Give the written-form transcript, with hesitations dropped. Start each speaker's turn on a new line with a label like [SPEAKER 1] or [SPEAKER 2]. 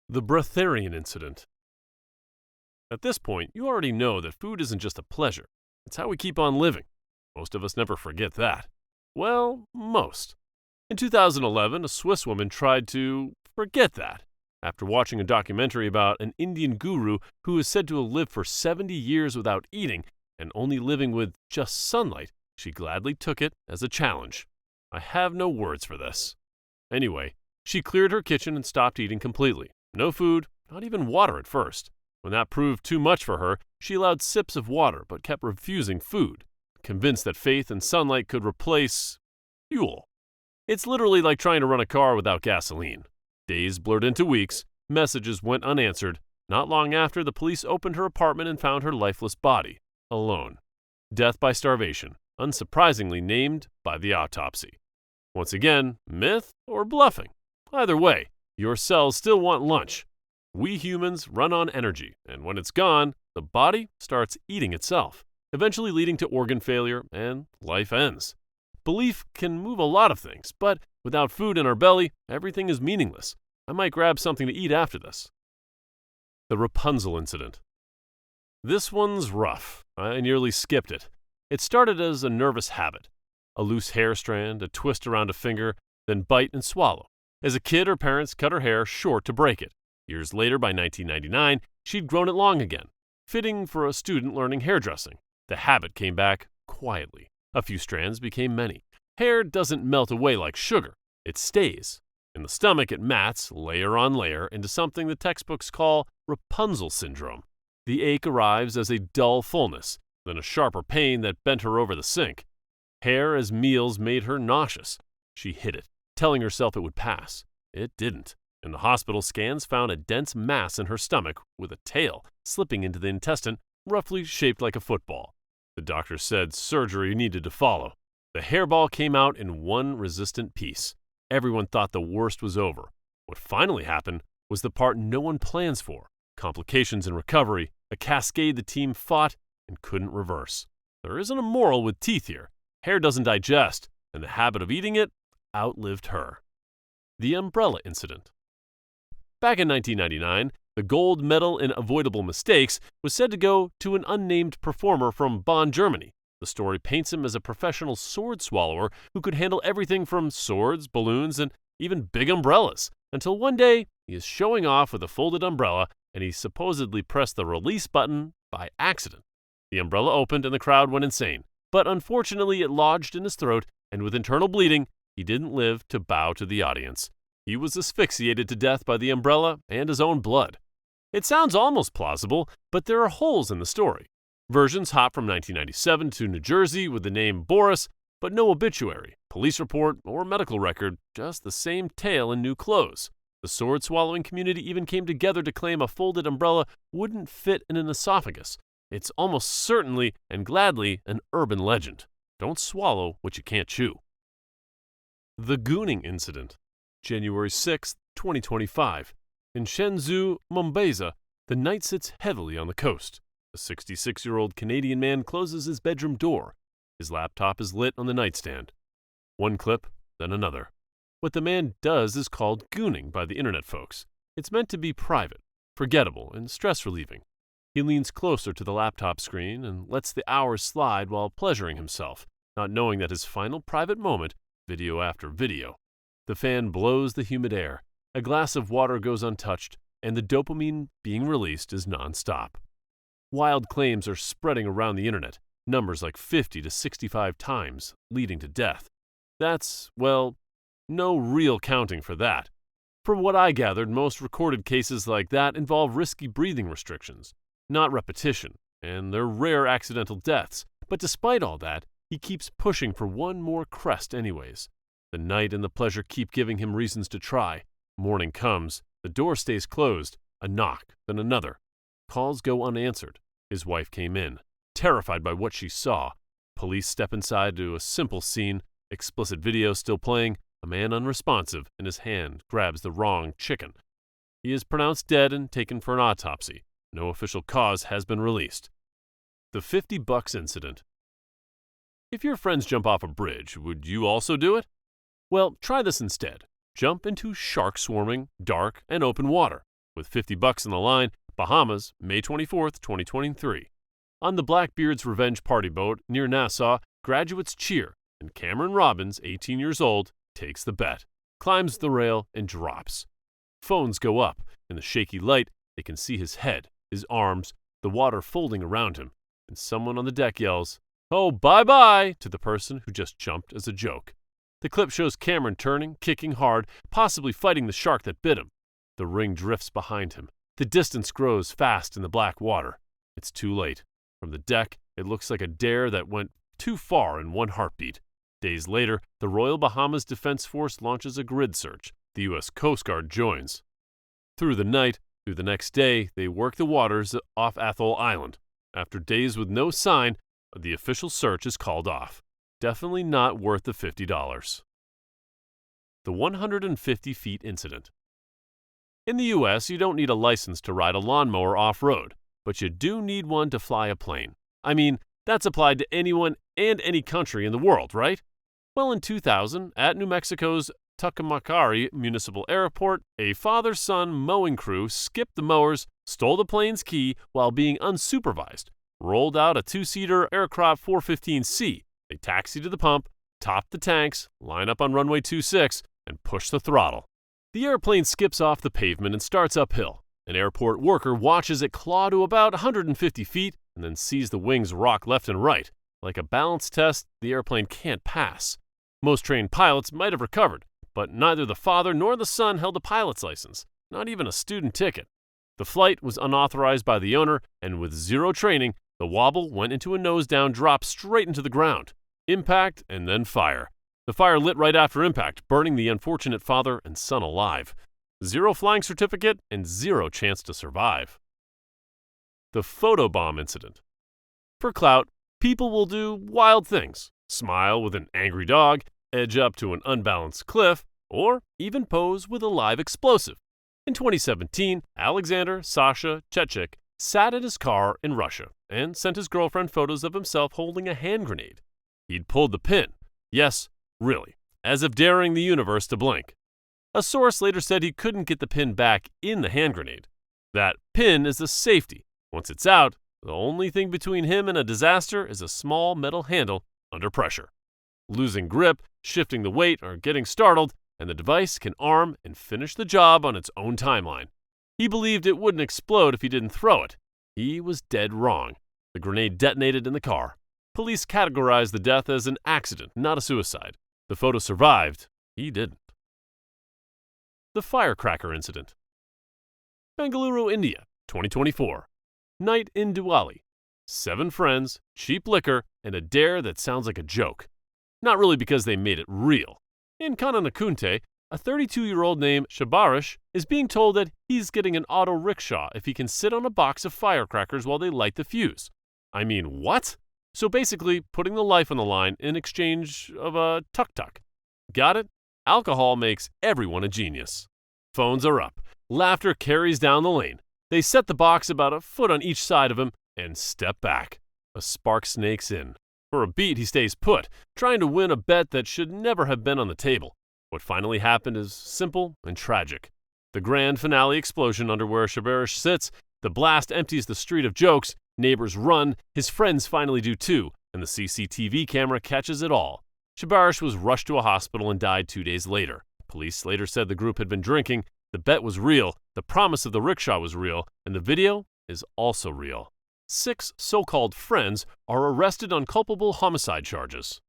[SPEAKER 1] The Breatharian Incident. At this point, you already know that food isn't just a pleasure. It's how we keep on living. Most of us never forget that. Well, most. In 2011, a Swiss woman tried to forget that. After watching a documentary about an Indian guru who is said to have lived for 70 years without eating and only living with just sunlight, she gladly took it as a challenge. I have no words for this. Anyway, she cleared her kitchen and stopped eating completely. No food, not even water at first. When that proved too much for her, she allowed sips of water but kept refusing food, convinced that faith and sunlight could replace fuel. It's literally like trying to run a car without gasoline. Days blurred into weeks, messages went unanswered. Not long after, the police opened her apartment and found her lifeless body, alone. Death by starvation, unsurprisingly named by the autopsy. Once again, myth or bluffing? Either way, your cells still want lunch. We humans run on energy, and when it's gone, the body starts eating itself, eventually leading to organ failure, and life ends. Belief can move a lot of things, but without food in our belly, everything is meaningless. I might grab something to eat after this. The Rapunzel Incident. This one's rough. I nearly skipped it. It started as a nervous habit. A loose hair strand, a twist around a finger, then bite and swallow. As a kid, her parents cut her hair short to break it. Years later, by 1999, she'd grown it long again, fitting for a student learning hairdressing. The habit came back quietly. A few strands became many. Hair doesn't melt away like sugar. It stays. In the stomach, it mats, layer on layer, into something the textbooks call Rapunzel syndrome. The ache arrives as a dull fullness, then a sharper pain that bent her over the sink. Hair as meals made her nauseous. She hid it, telling herself it would pass. It didn't. In the hospital, scans found a dense mass in her stomach with a tail slipping into the intestine, roughly shaped like a football. The doctor said surgery needed to follow. The hairball came out in one resistant piece. Everyone thought the worst was over. What finally happened was the part no one plans for. Complications and recovery, a cascade the team fought and couldn't reverse. There isn't a moral with teeth here. Hair doesn't digest, and the habit of eating it outlived her. The Umbrella Incident. Back in 1999, the gold medal in avoidable mistakes was said to go to an unnamed performer from Bonn, Germany. The story paints him as a professional sword swallower who could handle everything from swords, balloons, and even big umbrellas, until one day he is showing off with a folded umbrella and he supposedly pressed the release button by accident. The umbrella opened and the crowd went insane, but unfortunately it lodged in his throat, and with internal bleeding, he didn't live to bow to the audience. He was asphyxiated to death by the umbrella and his own blood. It sounds almost plausible, but there are holes in the story. Versions hop from 1997 to New Jersey with the name Boris, but no obituary, police report, or medical record, just the same tale in new clothes. The sword-swallowing community even came together to claim a folded umbrella wouldn't fit in an esophagus. It's almost certainly and gladly an urban legend. Don't swallow what you can't chew. The Gooning Incident. January 6, 2025. In Shenzhou, Mombasa, the night sits heavily on the coast. A 66-year-old Canadian man closes his bedroom door. His laptop is lit on the nightstand. One clip, then another. What the man does is called gooning by the internet folks. It's meant to be private, forgettable, and stress-relieving. He leans closer to the laptop screen and lets the hours slide while pleasuring himself, not knowing that his final private moment, video after video. The fan blows the humid air, a glass of water goes untouched, and the dopamine being released is nonstop. Wild claims are spreading around the internet, numbers like 50 to 65 times, leading to death. That's, well, no real counting for that. From what I gathered, most recorded cases like that involve risky breathing restrictions, not repetition, and they're rare accidental deaths. But despite all that, he keeps pushing for one more crest anyways. The night and the pleasure keep giving him reasons to try. Morning comes, the door stays closed, a knock, then another. Calls go unanswered. His wife came in, terrified by what she saw. Police step inside to a simple scene, explicit video still playing, a man unresponsive, and his hand grabs the wrong chicken. He is pronounced dead and taken for an autopsy. No official cause has been released. The $50 Incident. If your friends jump off a bridge, would you also do it? Well, try this instead. Jump into shark-swarming, dark, and open water. With $50 on the line, Bahamas, May 24, 2023. On the Blackbeard's revenge party boat near Nassau, graduates cheer, and Cameron Robbins, 18 years old, takes the bet, climbs the rail, and drops. Phones go up. In the shaky light, they can see his head, his arms, the water folding around him, and someone on the deck yells, "Oh, bye-bye," to the person who just jumped as a joke. The clip shows Cameron turning, kicking hard, possibly fighting the shark that bit him. The ring drifts behind him. The distance grows fast in the black water. It's too late. From the deck, it looks like a dare that went too far in one heartbeat. Days later, the Royal Bahamas Defense Force launches a grid search. The U.S. Coast Guard joins. Through the night, through the next day, they work the waters off Atoll Island. After days with no sign, the official search is called off. Definitely not worth the $50. The 150 Feet Incident. In the U.S., you don't need a license to ride a lawnmower off-road, but you do need one to fly a plane. I mean, that's applied to anyone and any country in the world, right? Well, in 2000, at New Mexico's Tucumcari Municipal Airport, a father-son mowing crew skipped the mowers, stole the plane's key while being unsupervised, rolled out a two-seater Aircraft 415C. They taxi to the pump, top the tanks, line up on runway 26, and push the throttle. The airplane skips off the pavement and starts uphill. An airport worker watches it claw to about 150 feet and then sees the wings rock left and right. Like a balance test, the airplane can't pass. Most trained pilots might have recovered, but neither the father nor the son held a pilot's license, not even a student ticket. The flight was unauthorized by the owner, and with zero training, the wobble went into a nose-down drop straight into the ground. Impact and then fire. The fire lit right after impact, burning the unfortunate father and son alive. Zero flying certificate and zero chance to survive. The photobomb incident. For clout, people will do wild things. Smile with an angry dog, edge up to an unbalanced cliff, or even pose with a live explosive. In 2017, Alexander Sasha Chechik sat in his car in Russia and sent his girlfriend photos of himself holding a hand grenade. He'd pulled the pin. Yes, really, as if daring the universe to blink. A source later said he couldn't get the pin back in the hand grenade. That pin is the safety. Once it's out, the only thing between him and a disaster is a small metal handle under pressure. Losing grip, shifting the weight, or getting startled, and the device can arm and finish the job on its own timeline. He believed it wouldn't explode if he didn't throw it. He was dead wrong. The grenade detonated in the car. Police categorized the death as an accident, not a suicide. The photo survived. He didn't. The Firecracker Incident. Bengaluru, India, 2024. Night in Diwali. 7 friends, cheap liquor, and a dare that sounds like a joke. Not really because they made it real. In Kananakunte, a 32-year-old named Shabarish is being told that he's getting an auto rickshaw if he can sit on a box of firecrackers while they light the fuse. I mean, what? So basically, putting the life on the line in exchange of a tuk-tuk. Got it? Alcohol makes everyone a genius. Phones are up. Laughter carries down the lane. They set the box about a foot on each side of him and step back. A spark snakes in. For a beat, he stays put, trying to win a bet that should never have been on the table. What finally happened is simple and tragic. The grand finale explosion under where Shabarish sits, the blast empties the street of jokes, neighbors run, his friends finally do too, and the CCTV camera catches it all. Shabarish was rushed to a hospital and died 2 days later. Police later said the group had been drinking, the bet was real, the promise of the rickshaw was real, and the video is also real. 6 so-called friends are arrested on culpable homicide charges.